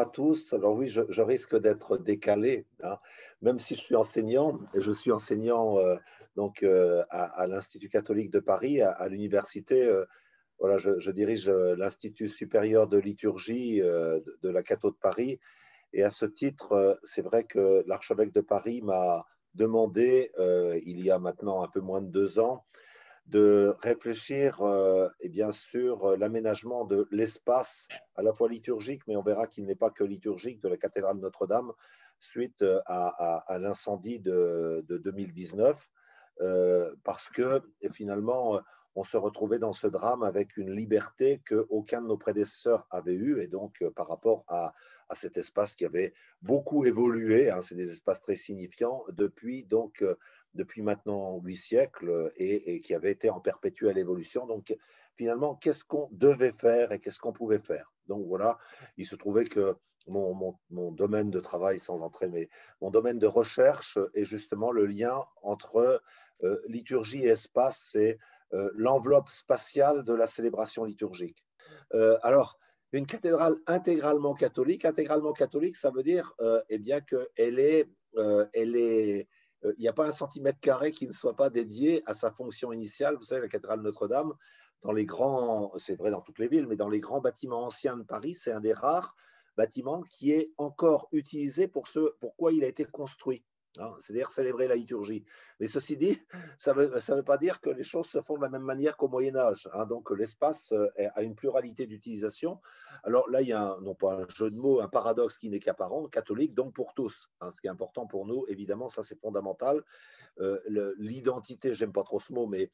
tous. Alors oui, je risque d'être décalé, hein, même si je suis enseignant. Je suis enseignant à l'Institut catholique de Paris, à l'université. Voilà, je dirige l'Institut supérieur de liturgie de la Catho de Paris. Et à ce titre, c'est vrai que l'archevêque de Paris m'a demandé, il y a maintenant un peu moins de 2 ans, de réfléchir et bien sûr l'aménagement de l'espace à la fois liturgique, mais on verra qu'il n'est pas que liturgique, de la cathédrale Notre-Dame suite à l'incendie de 2019, parce que finalement on se retrouvait dans ce drame avec une liberté qu'aucun de nos prédécesseurs avait eue, et donc par rapport à cet espace qui avait beaucoup évolué, hein, c'est des espaces très signifiants depuis maintenant 8 siècles et qui avait été en perpétuelle évolution. Donc, finalement, qu'est-ce qu'on devait faire et qu'est-ce qu'on pouvait faire? Donc, voilà, il se trouvait que mon domaine de travail, sans entrer, mais mon domaine de recherche est justement le lien entre liturgie et espace, c'est l'enveloppe spatiale de la célébration liturgique. Alors, une cathédrale intégralement catholique, ça veut dire eh bien qu'elle est, il n'y a pas un centimètre carré qui ne soit pas dédié à sa fonction initiale. Vous savez, la cathédrale Notre-Dame, dans les grands, c'est vrai dans toutes les villes, mais dans les grands bâtiments anciens de Paris, c'est un des rares bâtiments qui est encore utilisé pour ce pourquoi il a été construit, hein, c'est-à-dire célébrer la liturgie. Mais ceci dit, ça veut pas dire que les choses se font de la même manière qu'au Moyen-Âge, hein, donc l'espace a une pluralité d'utilisation. Alors là, il y a non pas un jeu de mots, un paradoxe qui n'est qu'apparent, catholique, donc pour tous, hein, ce qui est important pour nous, évidemment, ça c'est fondamental. L'identité, j'aime pas trop ce mot, mais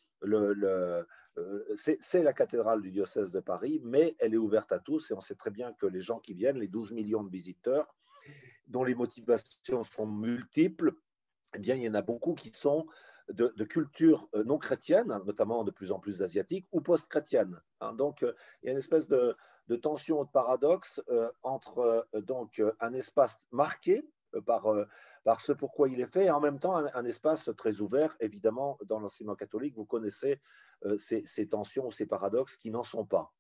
c'est la cathédrale du diocèse de Paris, mais elle est ouverte à tous, et on sait très bien que les gens qui viennent, les 12 millions de visiteurs, dont les motivations sont multiples, eh bien, il y en a beaucoup qui sont de culture non chrétienne, notamment de plus en plus asiatiques, ou post-chrétienne, hein. Donc, il y a une espèce de tension, de paradoxe entre un espace marqué par ce pourquoi il est fait, et en même temps un espace très ouvert. Évidemment, dans l'enseignement catholique, vous connaissez ces tensions, ces paradoxes qui n'en sont pas.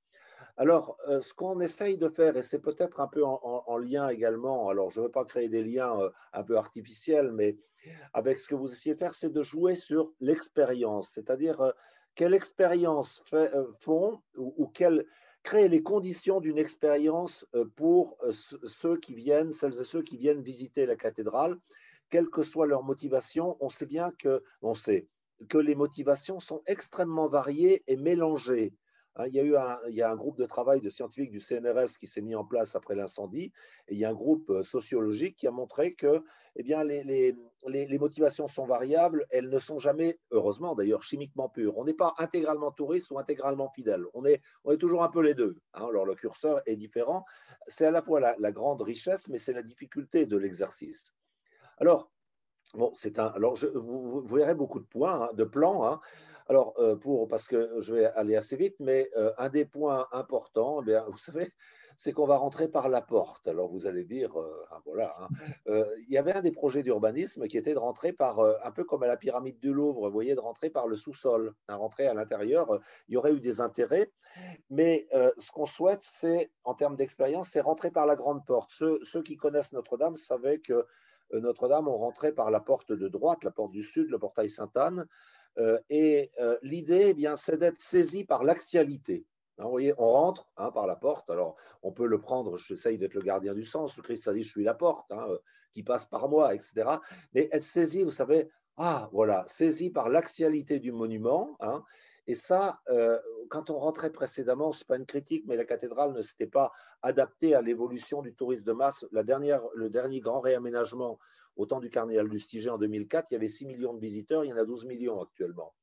Alors, ce qu'on essaye de faire, et c'est peut-être un peu en lien également, alors je ne veux pas créer des liens un peu artificiels, mais avec ce que vous essayez de faire, c'est de jouer sur l'expérience, c'est-à-dire quelle expérience font ou créer les conditions d'une expérience pour ceux qui viennent, celles et ceux qui viennent visiter la cathédrale, quelle que soit leur motivation. On sait que les motivations sont extrêmement variées et mélangées, hein. Il y a un groupe de travail de scientifiques du CNRS qui s'est mis en place après l'incendie, et il y a un groupe sociologique qui a montré que eh bien, les motivations sont variables, elles ne sont jamais, heureusement d'ailleurs, chimiquement pures. On n'est pas intégralement touriste ou intégralement fidèle, on est toujours un peu les deux, hein. Alors le curseur est différent, c'est à la fois la grande richesse, mais c'est la difficulté de l'exercice. Alors, bon, vous verrez beaucoup de points, hein, de plans, hein. Alors, parce que je vais aller assez vite, mais un des points importants, eh bien, vous savez, c'est qu'on va rentrer par la porte. Alors, vous allez dire, ah, voilà, hein, il y avait un des projets d'urbanisme qui était de rentrer un peu comme à la pyramide du Louvre, vous voyez, de rentrer par le sous-sol, hein, rentrer à l'intérieur. Il y aurait eu des intérêts, mais ce qu'on souhaite, c'est, en termes d'expérience, c'est rentrer par la grande porte. Ceux qui connaissent Notre-Dame savaient que Notre-Dame, on rentrait par la porte de droite, la porte du sud, le portail Sainte-Anne. L'idée, eh bien, c'est d'être saisi par l'actualité. Hein, vous voyez, on rentre, hein, par la porte. Alors, on peut le prendre, j'essaye d'être le gardien du sens. Le Christ a dit, je suis la porte, hein, qui passe par moi, etc. Mais être saisi, vous savez, ah, voilà, saisi par l'actualité du monument, hein. Et ça, quand on rentrait précédemment, ce n'est pas une critique, mais la cathédrale ne s'était pas adaptée à l'évolution du tourisme de masse. Le dernier grand réaménagement au temps du cardinal Lustiger en 2004, il y avait 6 millions de visiteurs, il y en a 12 millions actuellement.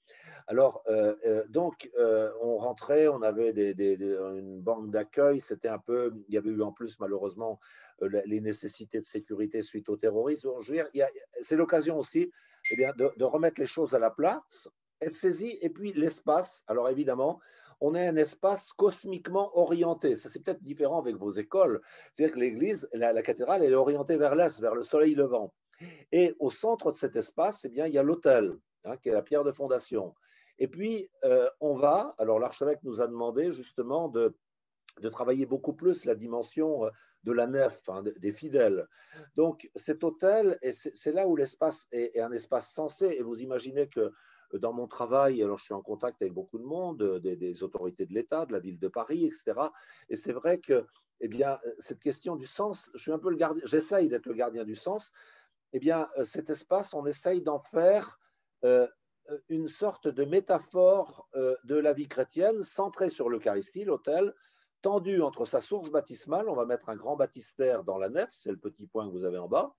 Alors, on rentrait, on avait une banque d'accueil, c'était un peu, il y avait eu en plus malheureusement les nécessités de sécurité suite au terrorisme. Je veux dire, c'est l'occasion aussi, eh bien, de remettre les choses à la place, être saisi, et puis l'espace. Alors évidemment, on est un espace cosmiquement orienté. Ça, c'est peut-être différent avec vos écoles. C'est-à-dire que l'église, la cathédrale, elle est orientée vers l'est, vers le soleil levant. Et au centre de cet espace, eh bien, il y a l'autel, hein, qui est la pierre de fondation. Et puis, alors l'archevêque nous a demandé justement de travailler beaucoup plus la dimension de la nef, hein, des fidèles. Donc cet autel, c'est là où l'espace est un espace sensé. Et vous imaginez que dans mon travail, alors je suis en contact avec beaucoup de monde, des autorités de l'État, de la ville de Paris, etc. Et c'est vrai que, eh bien, cette question du sens, je suis un peu le gardien, j'essaye d'être le gardien du sens. Eh bien, cet espace, on essaye d'en faire euh, une sorte de métaphore de la vie chrétienne, centrée sur l'Eucharistie, l'autel, tendu entre sa source baptismale, on va mettre un grand baptistère dans la nef, c'est le petit point que vous avez en bas,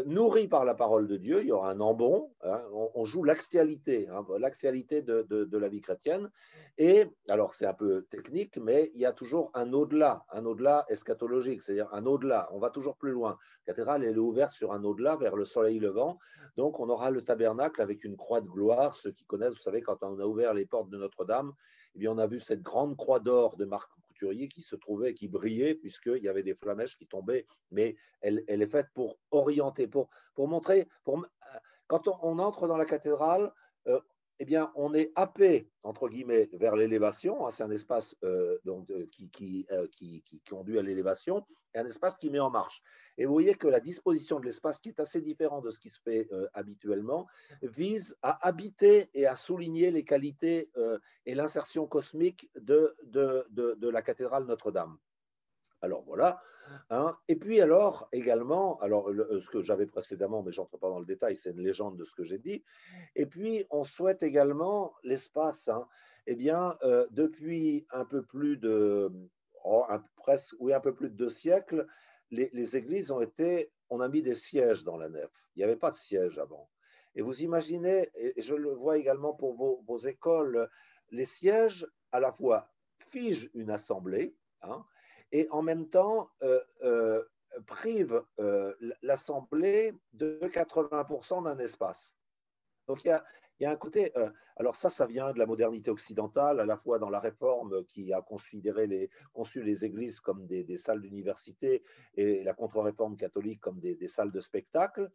nourri par la parole de Dieu, il y aura un ambon, hein, on joue l'axialité, hein, l'axialité de la vie chrétienne. Et alors c'est un peu technique, mais il y a toujours un au-delà eschatologique, c'est-à-dire un au-delà, on va toujours plus loin. La cathédrale elle est ouverte sur un au-delà vers le soleil levant, donc on aura le tabernacle avec une croix de gloire. Ceux qui connaissent, vous savez, quand on a ouvert les portes de Notre-Dame, eh bien, on a vu cette grande croix d'or de Marc Couturier qui se trouvait, qui brillait, puisqu'il y avait des flamèches qui tombaient, mais elle est faite pour orienter, pour montrer, quand on entre dans la cathédrale, euh, eh bien, on est happé, entre guillemets, vers l'élévation. Hein, c'est un espace qui conduit à l'élévation et un espace qui met en marche. Et vous voyez que la disposition de l'espace, qui est assez différent de ce qui se fait habituellement, vise à habiter et à souligner les qualités et l'insertion cosmique de la cathédrale Notre-Dame. Alors voilà. Hein. Et puis alors également, alors ce que j'avais précédemment, mais je n'entre pas dans le détail, c'est une légende de ce que j'ai dit. Et puis on souhaite également l'espace. Hein. Eh bien, depuis un peu plus de presque, oui, un peu plus de 2 siècles, les églises on a mis des sièges dans la nef. Il n'y avait pas de siège avant. Et vous imaginez, et je le vois également pour vos écoles, les sièges à la fois figent une assemblée, hein, et en même temps prive l'Assemblée de 80% d'un espace. Donc il y a un côté, alors ça vient de la modernité occidentale, à la fois dans la réforme qui a conçu les églises comme des salles d'université et la contre-réforme catholique comme des salles de spectacle.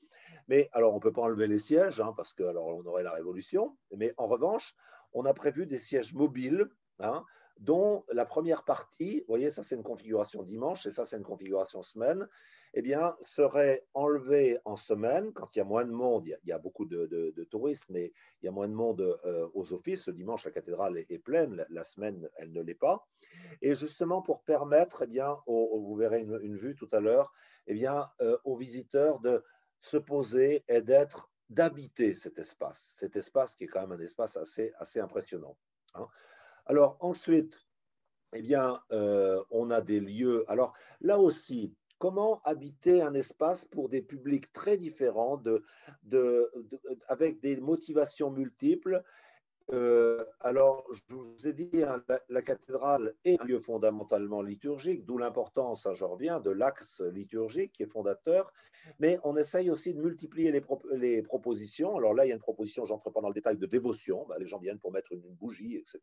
Mais alors on ne peut pas enlever les sièges, hein, parce que alors on aurait la révolution, mais en revanche, on a prévu des sièges mobiles, hein, dont la première partie, vous voyez, ça c'est une configuration dimanche et ça c'est une configuration semaine, eh bien, serait enlevée en semaine, quand il y a moins de monde, il y a beaucoup de touristes, mais il y a moins de monde aux offices. Le dimanche, la cathédrale est pleine, la semaine, elle ne l'est pas. Et justement, pour permettre, eh bien, vous verrez une vue tout à l'heure, eh bien, aux visiteurs de se poser et d'habiter cet espace qui est quand même un espace assez impressionnant. Hein. Alors ensuite, eh bien, on a des lieux. Alors là aussi, comment habiter un espace pour des publics très différents, avec des motivations multiples. Alors, je vous ai dit, hein, la cathédrale est un lieu fondamentalement liturgique, d'où l'importance, hein, je reviens, de l'axe liturgique qui est fondateur, mais on essaye aussi de multiplier les propositions. Alors là, il y a une proposition, je n'entre pas dans le détail, de dévotion, ben, les gens viennent pour mettre une bougie, etc.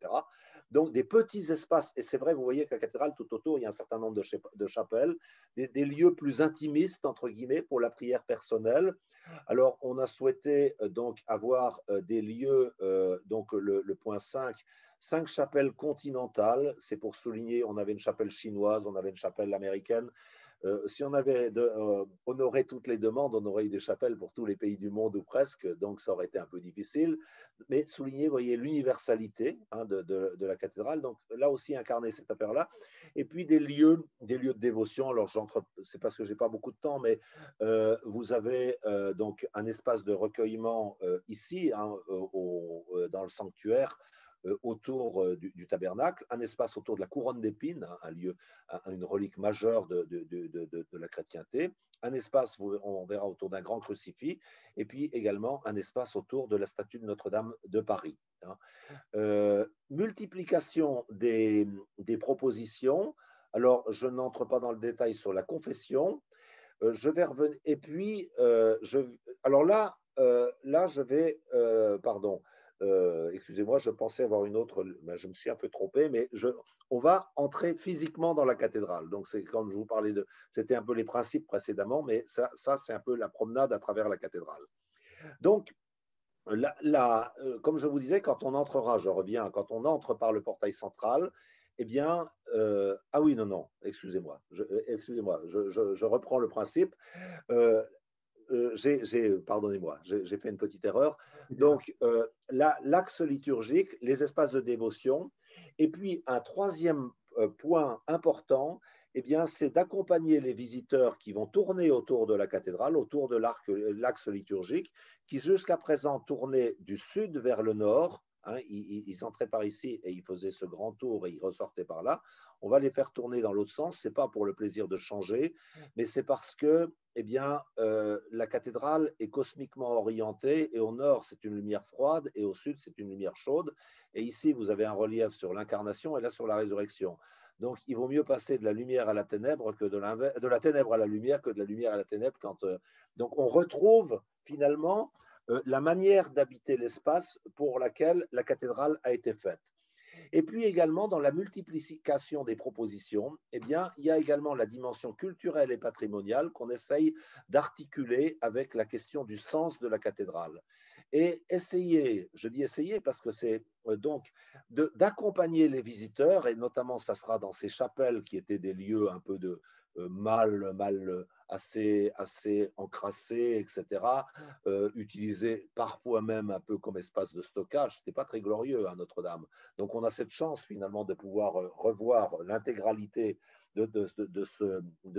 Donc, des petits espaces, et c'est vrai, vous voyez que la cathédrale, tout autour, il y a un certain nombre de chapelles, des lieux plus intimistes, entre guillemets, pour la prière personnelle. Alors, on a souhaité donc avoir des lieux, donc le point 5 chapelles continentales. C'est pour souligner, on avait une chapelle chinoise, on avait une chapelle américaine. Si on avait honoré toutes les demandes, on aurait eu des chapelles pour tous les pays du monde ou presque, donc ça aurait été un peu difficile. Mais souligner, vous voyez, l'universalité, hein, de la cathédrale. Donc là aussi, incarner cette affaire-là. Et puis des lieux de dévotion. Alors, c'est parce que je n'ai pas beaucoup de temps, mais vous avez donc un espace de recueillement ici, hein, dans le sanctuaire, autour du tabernacle, un espace autour de la couronne d'épines, hein, un lieu, une relique majeure de la chrétienté, un espace, on verra, autour d'un grand crucifix, et puis également un espace autour de la statue de Notre-Dame de Paris. Hein. Multiplication des propositions. Alors, je n'entre pas dans le détail sur la confession. Je vais revenir. Et puis, alors là, je vais, pardon, excusez-moi, je pensais avoir une autre, ben, je me suis un peu trompé, mais on va entrer physiquement dans la cathédrale. Donc, c'est quand je vous parlais c'était un peu les principes précédemment, mais ça c'est un peu la promenade à travers la cathédrale. Donc, comme je vous disais, quand on entrera, je reviens, quand on entre par le portail central, eh bien, ah oui, non, non, excusez-moi, excusez-moi, je reprends le principe. Euh, Pardonnez-moi, j'ai fait une petite erreur. Donc, l'axe liturgique, les espaces de dévotion, et puis un troisième point important, eh bien, c'est d'accompagner les visiteurs qui vont tourner autour de la cathédrale, autour de l'axe liturgique, qui jusqu'à présent tournaient du sud vers le nord. Hein, ils entraient par ici et ils faisaient ce grand tour et ils ressortaient par là. On va les faire tourner dans l'autre sens. C'est pas pour le plaisir de changer, mais c'est parce que eh bien, la cathédrale est cosmiquement orientée et au nord, c'est une lumière froide et au sud, c'est une lumière chaude. Et ici, vous avez un relief sur l'incarnation et là sur la résurrection. Donc, il vaut mieux passer de la lumière à la ténèbre que de la ténèbre à la lumière que de la lumière à la ténèbre. Donc, on retrouve finalement la manière d'habiter l'espace pour laquelle la cathédrale a été faite. Et puis également, dans la multiplication des propositions, eh bien, il y a également la dimension culturelle et patrimoniale qu'on essaye d'articuler avec la question du sens de la cathédrale. Et essayer, je dis essayer parce que c'est donc d'accompagner les visiteurs, et notamment ça sera dans ces chapelles qui étaient des lieux un peu de mal assez encrassés, etc., utilisés parfois même un peu comme espace de stockage. C'était pas très glorieux à Notre-Dame. Donc on a cette chance finalement de pouvoir revoir l'intégralité de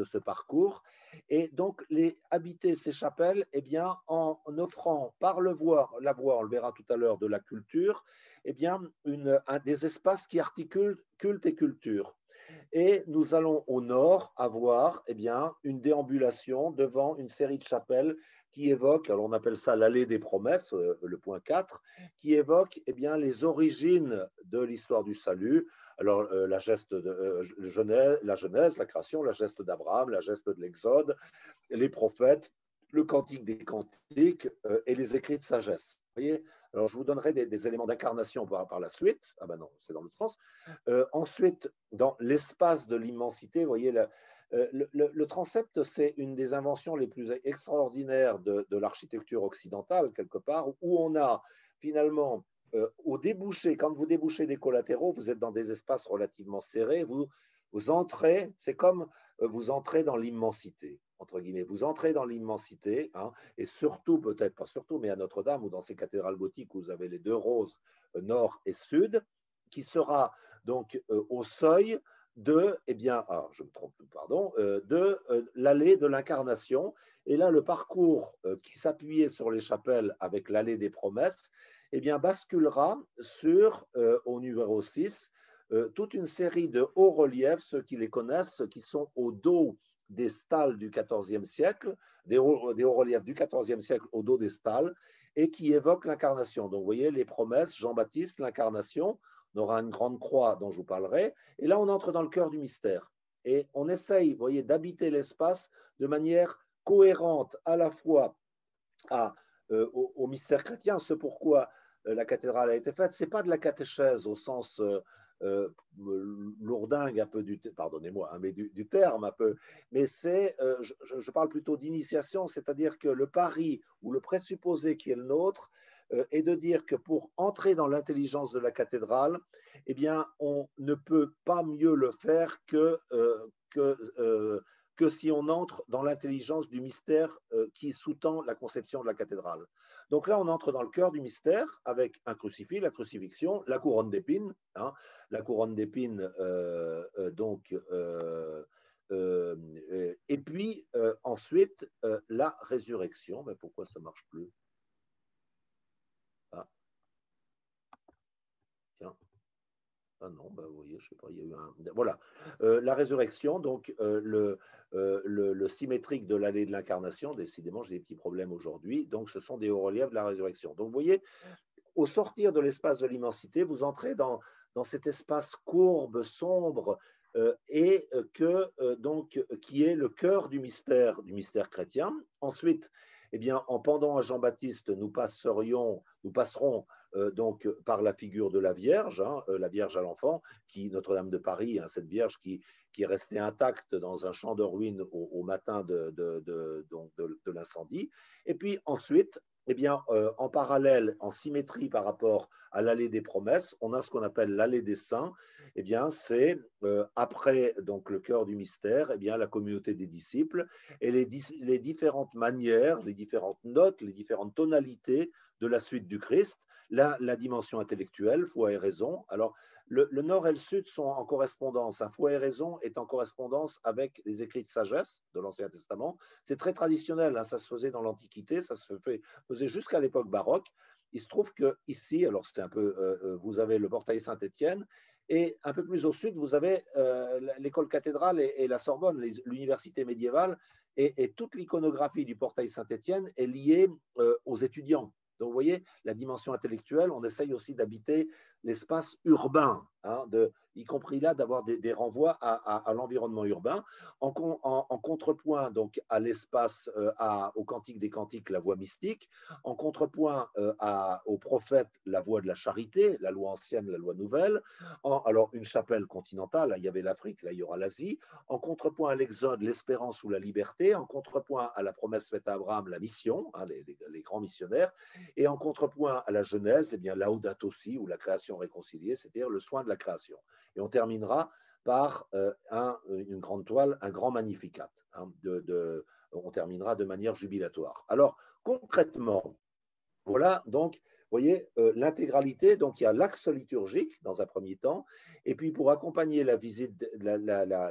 ce parcours et donc habiter ces chapelles eh bien, en offrant par la voie, on le verra tout à l'heure, de la culture, eh bien, des espaces qui articulent culte et culture. Et nous allons au nord avoir eh bien, une déambulation devant une série de chapelles qui évoque, alors on appelle ça l'allée des promesses, le point 4, qui évoque eh bien, les origines de l'histoire du salut. Alors la Genèse, la création, la geste d'Abraham, la geste de l'Exode, les prophètes, le cantique des cantiques et les écrits de sagesse. Vous voyez. Alors, je vous donnerai des éléments d'incarnation par la suite. Ah ben non, c'est dans l'autre sens. Ensuite, dans l'espace de l'immensité, vous voyez, le transept, c'est une des inventions les plus extraordinaires de l'architecture occidentale, quelque part, où on a finalement, au débouché, quand vous débouchez des collatéraux, vous êtes dans des espaces relativement serrés, vous entrez, c'est comme vous entrez dans l'immensité, entre guillemets. Vous entrez dans l'immensité, hein, et surtout, peut-être pas surtout, mais à Notre-Dame ou dans ces cathédrales gothiques où vous avez les deux roses, nord et sud, qui sera donc au seuil de, eh bien, je me trompe, pardon, de l'allée de l'Incarnation. Et là, le parcours qui s'appuyait sur les chapelles avec l'allée des promesses, eh bien, basculera sur, au numéro 6, toute une série de hauts reliefs, ceux qui les connaissent, qui sont au dos des stalles du XIVe siècle, des hauts reliefs du XIVe siècle au dos des stalles, et qui évoquent l'incarnation. Donc, vous voyez, les promesses, Jean-Baptiste, l'incarnation, on aura une grande croix dont je vous parlerai, et là, on entre dans le cœur du mystère. Et on essaye, vous voyez, d'habiter l'espace de manière cohérente à la fois au mystère chrétien, ce pourquoi la cathédrale a été faite. Ce n'est pas de la catéchèse au sens lourdingue un peu pardonnez-moi, hein, mais du terme un peu, mais c'est, je parle plutôt d'initiation, c'est-à-dire que le pari ou le présupposé qui est le nôtre est de dire que pour entrer dans l'intelligence de la cathédrale, eh bien, on ne peut pas mieux le faire que si on entre dans l'intelligence du mystère qui sous-tend la conception de la cathédrale. Donc là, on entre dans le cœur du mystère avec un crucifix, la crucifixion, la couronne d'épines, hein, la couronne d'épines, et puis ensuite la résurrection. Mais pourquoi ça ne marche plus? Ah, tiens. Ah non, bah, vous voyez, je sais pas, il y a eu un. Voilà, la résurrection, donc le symétrique de l'allée de l'incarnation, décidément, j'ai des petits problèmes aujourd'hui, donc ce sont des hauts reliefs de la résurrection. Donc vous voyez, au sortir de l'espace de l'immensité, vous entrez dans cet espace courbe, sombre, donc, qui est le cœur du mystère chrétien. Ensuite, eh bien, en pendant à Jean-Baptiste, nous passerons donc par la figure de la Vierge, hein, la Vierge à l'enfant, qui Notre-Dame de Paris, hein, cette Vierge qui est restée intacte dans un champ de ruines au matin de l'incendie. Et puis ensuite, eh bien, en parallèle, en symétrie par rapport à l'allée des promesses, on a ce qu'on appelle l'allée des saints. Eh bien, c'est après donc le cœur du mystère, eh bien, la communauté des disciples et les différentes manières, les différentes notes, les différentes tonalités de la suite du Christ. La dimension intellectuelle, foi et raison. Alors, le nord et le sud sont en correspondance. Foi et raison est en correspondance avec les écrits de sagesse de l'Ancien Testament. C'est très traditionnel, hein, ça se faisait dans l'Antiquité, ça se faisait jusqu'à l'époque baroque. Il se trouve que ici, alors c'est un peu, vous avez le portail Saint-Étienne, et un peu plus au sud, vous avez l'école cathédrale et la Sorbonne, l'université médiévale, et toute l'iconographie du portail Saint-Étienne est liée aux étudiants. Donc, vous voyez, la dimension intellectuelle, on essaye aussi d'habiter l'espace urbain, hein, y compris là d'avoir des renvois à l'environnement urbain, en contrepoint donc à l'espace, au cantique des cantiques, la voie mystique, en contrepoint au prophète, la voie de la charité, la loi ancienne, la loi nouvelle, alors une chapelle continentale, là, il y avait l'Afrique, là il y aura l'Asie, en contrepoint à l'Exode, l'espérance ou la liberté, en contrepoint à la promesse faite à Abraham, la mission, hein, les grands missionnaires, et en contrepoint à la Genèse, eh bien, Laudato Si, ou la création réconciliée, c'est-à-dire le soin de la création. Et on terminera par une grande toile, un grand Magnificat. Hein, on terminera de manière jubilatoire. Alors, concrètement, voilà, donc, vous voyez, l'intégralité, donc il y a l'axe liturgique dans un premier temps, et puis pour accompagner la visite,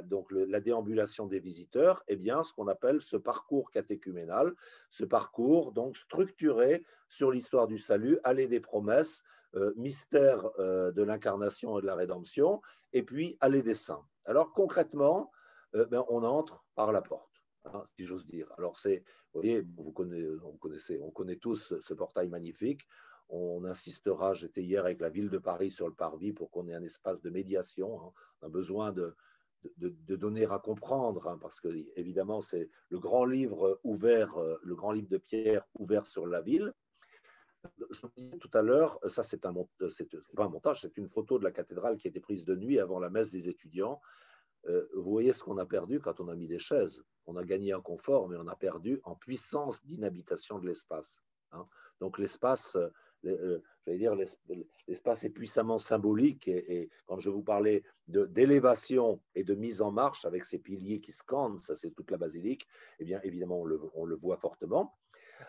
donc la déambulation des visiteurs, eh bien, ce qu'on appelle ce parcours catéchuménal, ce parcours donc structuré sur l'histoire du salut, allée des promesses, mystère de l'incarnation et de la rédemption, et puis allée des saints. Alors concrètement, on entre par la porte. Hein, si j'ose dire. Alors, vous voyez, on connaît tous ce portail magnifique. On insistera, j'étais hier avec la ville de Paris sur le parvis pour qu'on ait un espace de médiation. Hein. On a besoin de donner à comprendre, hein, parce que évidemment, c'est le grand livre ouvert, le grand livre de Pierre ouvert sur la ville. Je vous disais tout à l'heure, ça c'est pas un montage, c'est une photo de la cathédrale qui a été prise de nuit avant la messe des étudiants. Vous voyez ce qu'on a perdu quand on a mis des chaises. On a gagné en confort, mais on a perdu en puissance d'inhabitation de l'espace. Hein. Donc l'espace, j'allais dire, l'espace est puissamment symbolique. Et quand je vous parlais d'élévation et de mise en marche avec ces piliers qui scandent, ça c'est toute la basilique, eh bien évidemment on le voit fortement.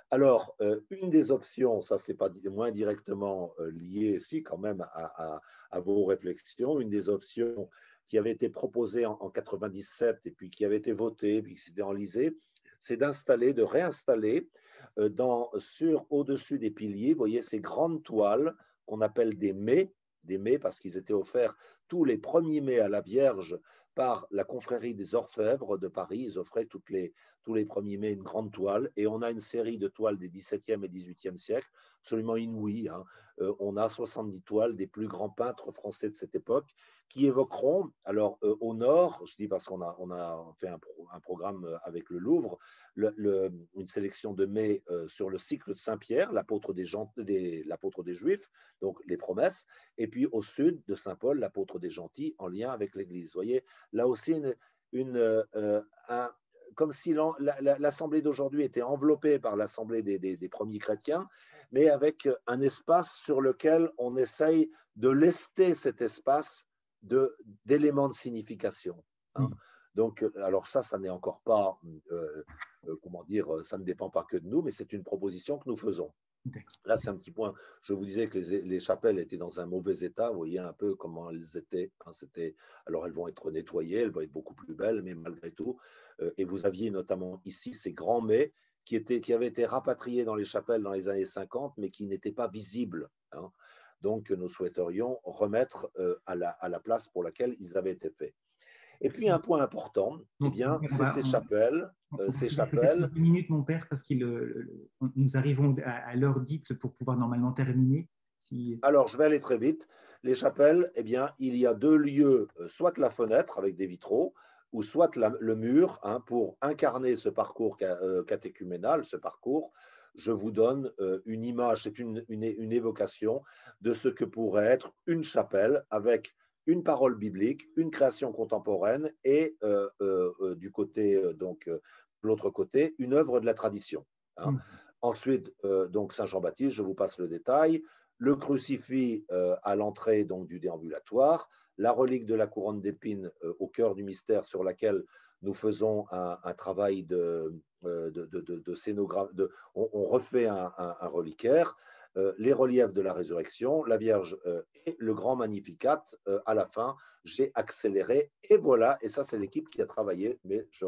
Alors, une des options, ça c'est pas moins directement lié, si quand même à vos réflexions, une des options qui avait été proposée en 97 et puis qui avait été votée, puis qui s'était enlisée, c'est de réinstaller au-dessus des piliers, vous voyez ces grandes toiles qu'on appelle des mets parce qu'ils étaient offerts tous les 1er mai à la Vierge par la confrérie des Orfèvres de Paris. Ils offraient tous les 1er mai une grande toile, et on a une série de toiles des 17e et 18e siècles, absolument inouïes. Hein. On a 70 toiles des plus grands peintres français de cette époque, qui évoqueront, alors au nord, je dis parce qu'on a fait un programme avec le Louvre, une sélection de mets sur le cycle de Saint-Pierre, l'apôtre des Juifs, donc les promesses, et puis au sud de Saint-Paul, l'apôtre des gentils, en lien avec l'Église. Vous voyez, là aussi, comme si l'assemblée d'aujourd'hui était enveloppée par l'assemblée des premiers chrétiens, mais avec un espace sur lequel on essaye de lester cet espace d'éléments de signification. Hein. Donc, alors ça n'est encore pas, comment dire, ça ne dépend pas que de nous, mais c'est une proposition que nous faisons. Là, c'est un petit point. Je vous disais que les chapelles étaient dans un mauvais état. Vous voyez un peu comment elles étaient. Hein, alors, elles vont être nettoyées, elles vont être beaucoup plus belles, mais malgré tout. Et vous aviez notamment ici ces grands mets qui avaient été rapatriés dans les chapelles dans les années 50, mais qui n'étaient pas visibles. Hein. Donc, nous souhaiterions remettre à la place pour laquelle ils avaient été faits. Et puis, un point important, eh bien, c'est ces chapelles. Ces chapelles. 2 minutes, mon père, parce que nous arrivons à l'heure dite pour pouvoir normalement terminer. Alors, je vais aller très vite. Les chapelles, eh bien, il y a 2 lieux, soit la fenêtre avec des vitraux, ou soit le mur, hein, pour incarner ce parcours catéchuménal, ce parcours. Je vous donne une image, c'est une évocation de ce que pourrait être une chapelle avec une parole biblique, une création contemporaine et du côté, de l'autre côté, une œuvre de la tradition. Hein. Ensuite, donc Saint-Jean-Baptiste, je vous passe le détail. Le crucifix à l'entrée donc du déambulatoire, la relique de la couronne d'épines au cœur du mystère sur laquelle nous faisons un travail de scénographie. On refait un reliquaire, les reliefs de la résurrection, la Vierge et le grand Magnificat à la fin. J'ai accéléré et voilà, et ça c'est l'équipe qui a travaillé, mais je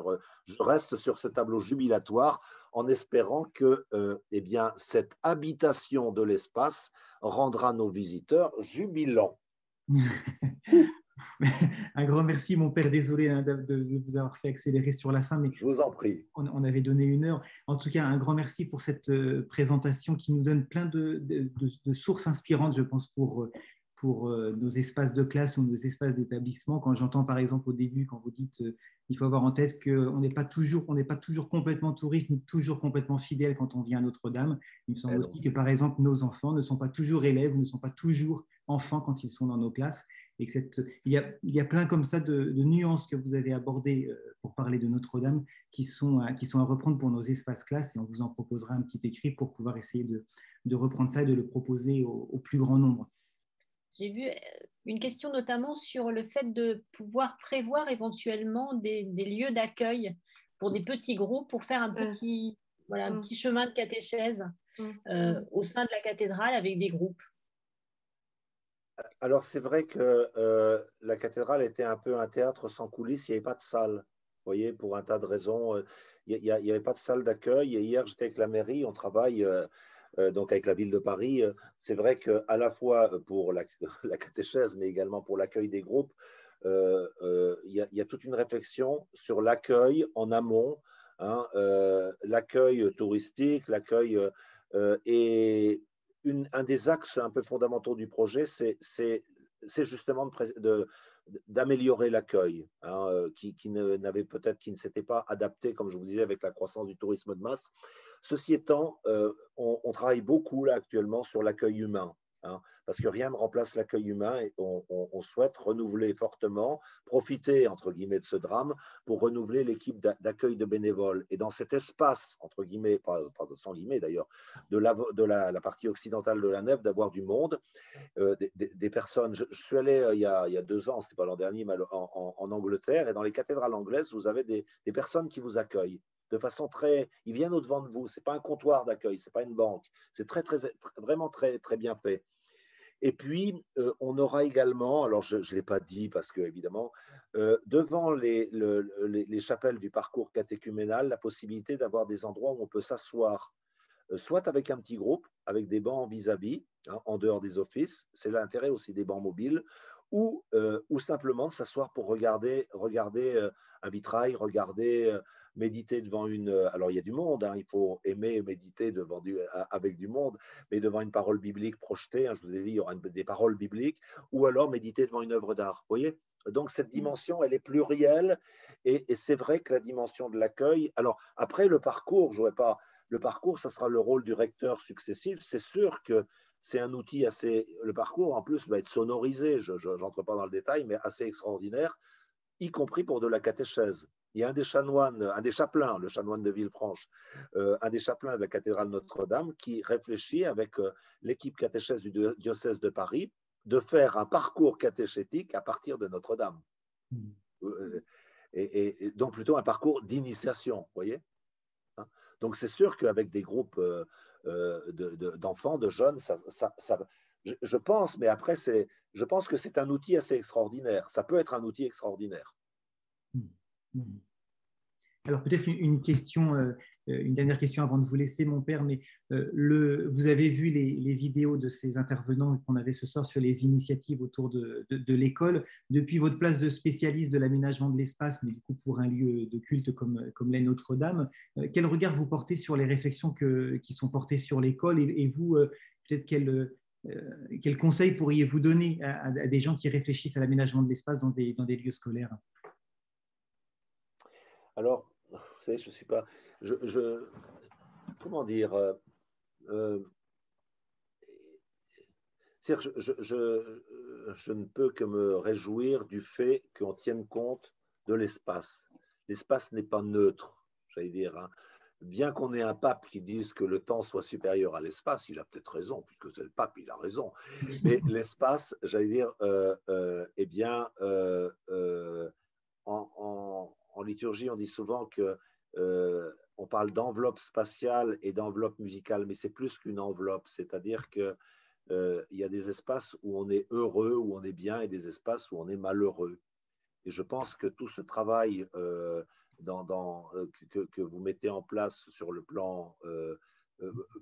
reste sur ce tableau jubilatoire en espérant que eh bien, cette habitation de l'espace rendra nos visiteurs jubilants. Un grand merci, mon père. Désolé de vous avoir fait accélérer sur la fin, mais je vous en prie. On avait donné 1 heure. En tout cas, un grand merci pour cette présentation qui nous donne plein de sources inspirantes, je pense, pour nos espaces de classe ou nos espaces d'établissement. Quand j'entends, par exemple, au début, quand vous dites il faut avoir en tête qu'on n'est pas toujours complètement touriste ni toujours complètement fidèle quand on vient à Notre-Dame. Il me semble aussi que, par exemple, nos enfants ne sont pas toujours élèves ou ne sont pas toujours enfants quand ils sont dans nos classes. Et il y a plein comme ça de nuances que vous avez abordées pour parler de Notre-Dame qui sont à reprendre pour nos espaces classes, et on vous en proposera un petit écrit pour pouvoir essayer de reprendre ça et de le proposer au plus grand nombre. J'ai vu une question notamment sur le fait de pouvoir prévoir éventuellement des lieux d'accueil pour des petits groupes, pour faire un petit chemin de catéchèse au sein de la cathédrale avec des groupes. Alors, c'est vrai que la cathédrale était un peu un théâtre sans coulisses, il n'y avait pas de salle. Vous voyez, pour un tas de raisons, il n'y avait pas de salle d'accueil. Et hier, j'étais avec la mairie, on travaille donc avec la ville de Paris. C'est vrai qu'à la fois pour la catéchèse, mais également pour l'accueil des groupes, il y a toute une réflexion sur l'accueil en amont, hein, l'accueil touristique, l'accueil et un des axes un peu fondamentaux du projet, c'est justement d'améliorer l'accueil, hein, qui ne s'était pas adapté, comme je vous disais, avec la croissance du tourisme de masse. Ceci étant, on travaille beaucoup là actuellement sur l'accueil humain. Hein, parce que rien ne remplace l'accueil humain et on souhaite renouveler fortement, profiter entre guillemets de ce drame pour renouveler l'équipe d'accueil de bénévoles. Et dans cet espace, entre guillemets, pas sans guillemets d'ailleurs, de la partie occidentale de la nef, d'avoir du monde, des personnes. Je suis allé il y a 2 ans, c'était pas l'an dernier, mais en Angleterre, et dans les cathédrales anglaises, vous avez des personnes qui vous accueillent de façon très, ils viennent au-devant de vous. C'est pas un comptoir d'accueil, c'est pas une banque. C'est vraiment très, très bien fait. Et puis, on aura également, alors je ne l'ai pas dit parce que, évidemment, devant les chapelles du parcours catéchuménal, la possibilité d'avoir des endroits où on peut s'asseoir, soit avec un petit groupe, avec des bancs vis-à-vis, hein, en dehors des offices, c'est l'intérêt aussi des bancs mobiles, ou simplement s'asseoir pour regarder un vitrail, méditer devant alors il y a du monde, hein, il faut aimer méditer avec du monde, mais devant une parole biblique projetée, hein, je vous ai dit, il y aura des paroles bibliques, ou alors méditer devant une œuvre d'art, vous voyez. Donc cette dimension, elle est plurielle, et c'est vrai que la dimension de l'accueil, alors après le parcours, le parcours, ça sera le rôle du recteur successif, c'est sûr que c'est un outil le parcours en plus va être sonorisé, je n'entre pas dans le détail, mais assez extraordinaire, y compris pour de la catéchèse. Il y a un des chapelains, le chanoine de Villefranche, un des chapelains de la cathédrale Notre-Dame, qui réfléchit avec l'équipe catéchèse du diocèse de Paris de faire un parcours catéchétique à partir de Notre-Dame. Et donc plutôt un parcours d'initiation, vous voyez. Donc c'est sûr qu'avec des groupes d'enfants, de jeunes, je pense, mais après, je pense que c'est un outil assez extraordinaire. Ça peut être un outil extraordinaire. Alors peut-être une dernière question avant de vous laisser, mon père, mais vous avez vu les vidéos de ces intervenants qu'on avait ce soir sur les initiatives autour de l'école. Depuis votre place de spécialiste de l'aménagement de l'espace, mais du coup pour un lieu de culte comme l'est Notre-Dame, quel regard vous portez sur les réflexions qui sont portées sur l'école, et vous, peut-être quel conseil pourriez-vous donner à des gens qui réfléchissent à l'aménagement de l'espace dans des lieux scolaires? Alors, vous savez, je ne suis pas. Comment dire je ne peux que me réjouir du fait qu'on tienne compte de l'espace. L'espace n'est pas neutre, j'allais dire. Hein. bien qu'on ait un pape qui dise que le temps soit supérieur à l'espace, il a peut-être raison, puisque c'est le pape, il a raison. Mais l'espace, j'allais dire, eh bien, en liturgie, on dit souvent que on parle d'enveloppe spatiale et d'enveloppe musicale, mais c'est plus qu'une enveloppe, c'est-à-dire que il y a des espaces où on est heureux, où on est bien, et des espaces où on est malheureux. Et je pense que tout ce travail que vous mettez en place sur le plan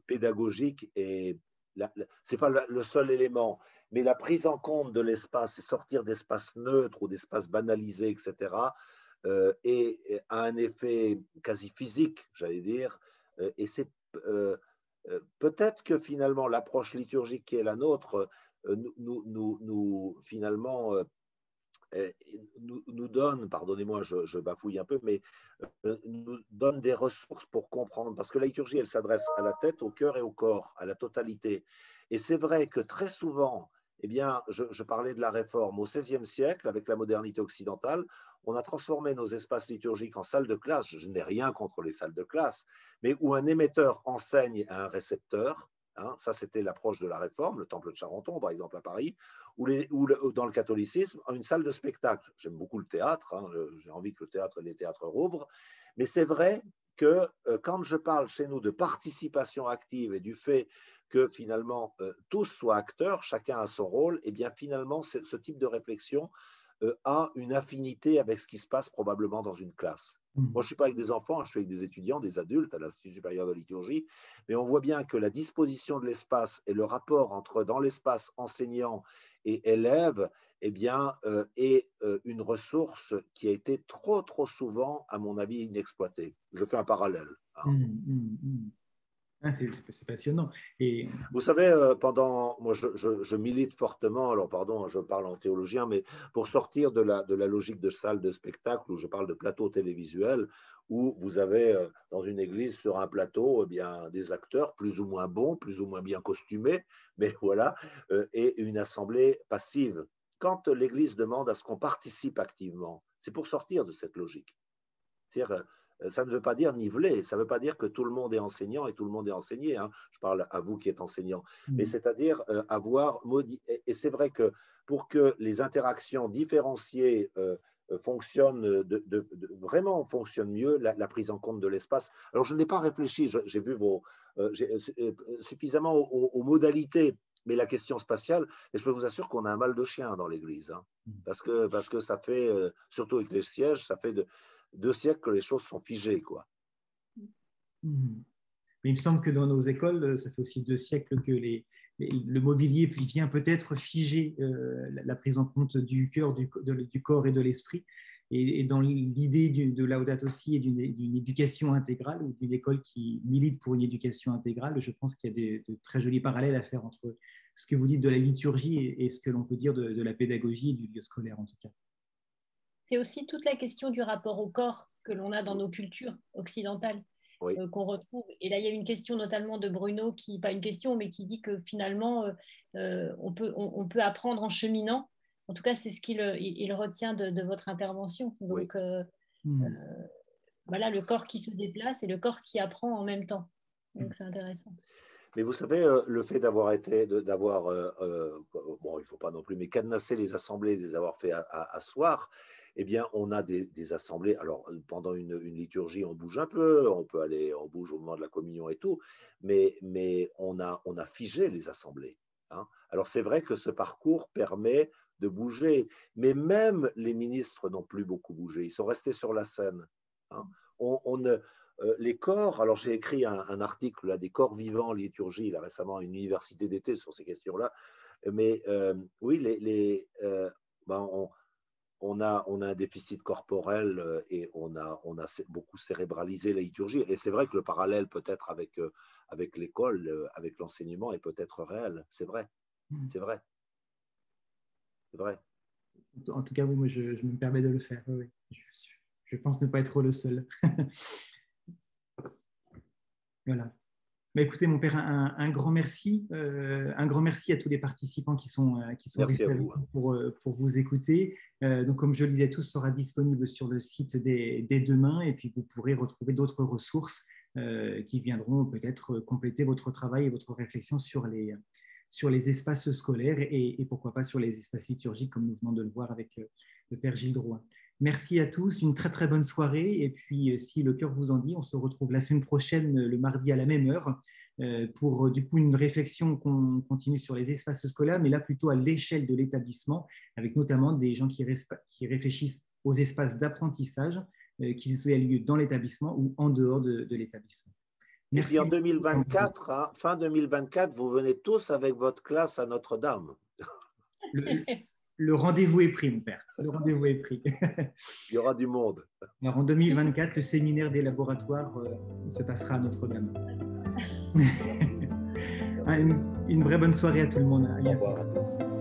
pédagogique, ce n'est pas le seul élément, mais la prise en compte de l'espace et sortir d'espaces neutres ou d'espaces banalisés, etc., et a un effet quasi physique, j'allais dire, et c'est peut-être que finalement l'approche liturgique qui est la nôtre finalement nous donne, pardonnez-moi, je bafouille un peu, mais nous donne des ressources pour comprendre, parce que la liturgie, elle s'adresse à la tête, au cœur et au corps, à la totalité. Et c'est vrai que très souvent, eh bien, je parlais de la réforme, au XVIe siècle, avec la modernité occidentale, on a transformé nos espaces liturgiques en salles de classe. Je n'ai rien contre les salles de classe, mais où un émetteur enseigne à un récepteur. Hein, ça, c'était l'approche de la réforme, le temple de Charenton, par exemple, à Paris, ou dans le catholicisme, une salle de spectacle. J'aime beaucoup le théâtre, hein, j'ai envie que le théâtre et les théâtres rouvrent, mais c'est vrai que quand je parle chez nous de participation active et du fait que finalement tous soient acteurs, chacun a son rôle, et bien finalement ce type de réflexion a une affinité avec ce qui se passe probablement dans une classe. Moi, je ne suis pas avec des enfants, je suis avec des étudiants, des adultes à l'Institut supérieur de liturgie, mais on voit bien que la disposition de l'espace et le rapport entre dans l'espace enseignant et élève, eh bien, est une ressource qui a été trop souvent, à mon avis, inexploitée. Je fais un parallèle. Hein. Ah, c'est passionnant. Et... Vous savez, moi je milite fortement, alors pardon, je parle en théologien, mais pour sortir de la logique de salle de spectacle où je parle de plateau télévisuel, où vous avez dans une église sur un plateau eh bien, des acteurs plus ou moins bons, plus ou moins bien costumés, mais voilà, et une assemblée passive. Quand l'église demande à ce qu'on participe activement, c'est pour sortir de cette logique. C'est-à-dire, ça ne veut pas dire niveler, ça ne veut pas dire que tout le monde est enseignant et tout le monde est enseigné. Hein. Je parle à vous qui êtes enseignant. Mais c'est-à-dire avoir et c'est vrai que pour que les interactions différenciées fonctionnent, vraiment fonctionnent mieux, la prise en compte de l'espace. Alors, je n'ai pas réfléchi, j'ai vu suffisamment aux modalités, mais la question spatiale, et je peux vous assurer qu'on a un mal de chien dans l'Église. Hein, parce que ça fait, surtout avec les sièges, ça fait 2 siècles que les choses sont figées, quoi. Mais il me semble que dans nos écoles, ça fait aussi 2 siècles que le mobilier vient peut-être figer la prise en compte du cœur, du corps et de l'esprit. Et dans l'idée de Laudato Si et d'une éducation intégrale, ou d'une école qui milite pour une éducation intégrale, je pense qu'il y a de très jolis parallèles à faire entre ce que vous dites de la liturgie et ce que l'on peut dire de la pédagogie et du lieu scolaire, en tout cas. C'est aussi toute la question du rapport au corps que l'on a dans nos cultures occidentales, oui. Qu'on retrouve. Et là, il y a une question notamment de Bruno, pas une question, mais qui dit que finalement, on peut apprendre en cheminant. En tout cas, c'est ce il retient de votre intervention. Donc, oui. Voilà, le corps qui se déplace et le corps qui apprend en même temps. Donc, c'est intéressant. Mais vous savez, le fait bon, il ne faut pas non plus, mais cadenasser les assemblées, les avoir fait asseoir, eh bien, on a des assemblées. Alors, pendant une liturgie, on bouge un peu, on bouge au moment de la communion et tout, mais on a figé les assemblées. Hein. Alors, c'est vrai que ce parcours permet de bouger, mais même les ministres n'ont plus beaucoup bougé. Ils sont restés sur la scène. Hein. Les corps, alors j'ai écrit un article là, des corps vivants en liturgie là, récemment à une université d'été sur ces questions-là, mais oui, on a un déficit corporel et on a beaucoup cérébralisé la liturgie, et c'est vrai que le parallèle peut-être avec l'école, avec l'enseignement est peut-être réel, c'est vrai, c'est vrai. C'est vrai. En tout cas, oui, moi, je me permets de le faire. Oui. Je pense ne pas être le seul. Voilà. Bah, écoutez, mon père, un grand merci. Un grand merci à tous les participants qui sont restés pour vous écouter. Donc, comme je le disais, tout sera disponible sur le site dès demain, et puis vous pourrez retrouver d'autres ressources qui viendront peut-être compléter votre travail et votre réflexion sur les espaces scolaires et pourquoi pas sur les espaces liturgiques, comme nous venons de le voir avec le Père Gilles Drouin. Merci à tous, une très très bonne soirée. Et puis, si le cœur vous en dit, on se retrouve la semaine prochaine, le mardi à la même heure, pour du coup une réflexion qu'on continue sur les espaces scolaires, mais là plutôt à l'échelle de l'établissement, avec notamment des gens qui réfléchissent aux espaces d'apprentissage, qu'ils aient lieu dans l'établissement ou en dehors de l'établissement. Merci. Et puis en 2024, hein, fin 2024, vous venez tous avec votre classe à Notre-Dame. Le rendez-vous est pris, mon père. Le rendez-vous est pris. Il y aura du monde. Alors en 2024, le séminaire des laboratoires se passera à Notre-Dame. Une vraie bonne soirée à tout le monde. Au revoir à tous.